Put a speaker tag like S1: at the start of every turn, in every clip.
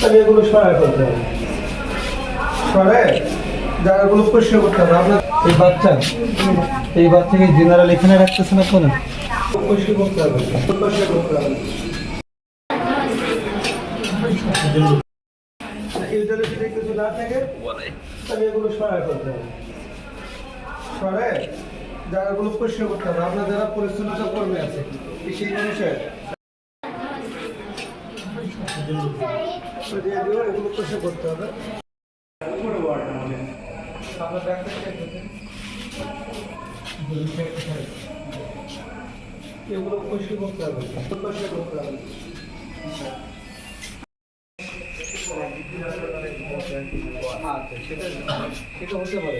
S1: তাহলে এগুলো সরাই করতে হবে, সরাই জায়গাগুলো পরিষ্কার করতে হবে। আপনার এই বাচ্চাকে জেনারেল এখানে রাখতেছেন আপনারা, পরিষ্কার করতে হবে, পরিষ্কার করতে হবে। ইউটিলিটি কিছু না থাকে তাহলে এগুলো সরাই করতে হবে, সরাই জায়গাগুলো পরিষ্কার করতে হবে। আপনার যারা পরিচ্ছন্নতা কর্মী আছে সেই মানুষের এগুলো পরিষ্কার করতে হবে। এগুলো পরিষ্কার করতে হবে, পরিষ্কার করতে হবে। আচ্ছা, সেটা হতে পারে।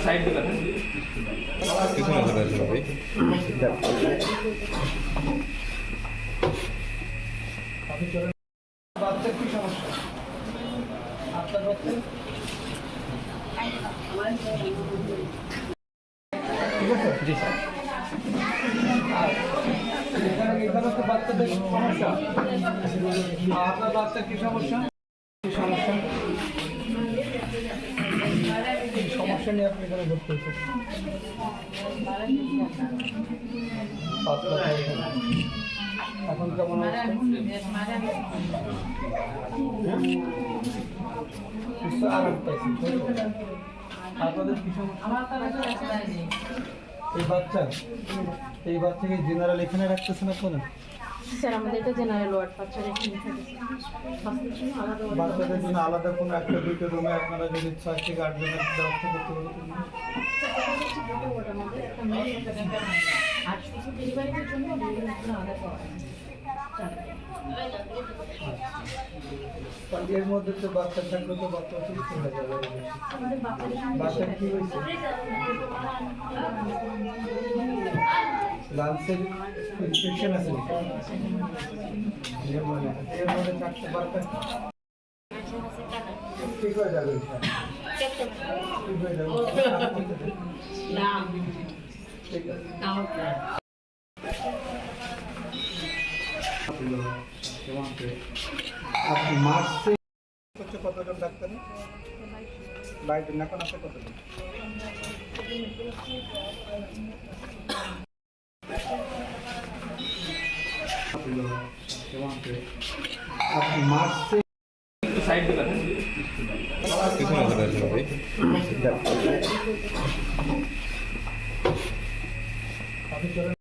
S2: সাইড দিবেন পিছনে চলে আসবে ভাই।
S1: বাচ্চার কি সমস্যা? আপনার বাচ্চা ঠিক আছে? জি স্যার। এখানে তো বাচ্চাদের সমস্যা। আপনার বাচ্চার কি সমস্যা? কি সমস্যা? সমস্যা নিয়ে আপনি এখানে ভর্তি হয়েছেন। এখন কেমন আরাম পাইছেন? আপনাদের কি সমস্যা? এই বাচ্চাকে জেনারেল এখানে রাখতেছেন আপনারা?
S3: স্যার আমাদের এটা জেনারেল ওয়ার্ড বাচ্চারা এখানে থাকে।
S1: বাচ্চাদের জন্য আলাদা কোনো একটা দুটো রুমে আপনারা যদি 6 থেকে 8 জনের ব্যবস্থা করতে পারবেন।
S3: আর শুধু ডেলিভারির জন্য আলাদা করা হয়।
S1: এর মধ্যে তো বাচ্চা থাকলে তো বাচ্চা সুস্থ হয়ে যাবে।
S3: আমাদের
S1: বাচ্চা কি হয়েছে? লাঞ্চের ইনফেকশন আছে এর মধ্যে থাকতে বাচ্চা ঠিক হয়ে যাবে, ঠিক হয়ে যাবে। ঠিক আছে। আপনি মার্চে হচ্ছে কতজন ডাক্তার? বাইরে এখন আছে কতজন? আপনি মার্চে
S2: সাইড দিবেন পিছনে চলে আসবে ভাই।
S1: আপনি চলেন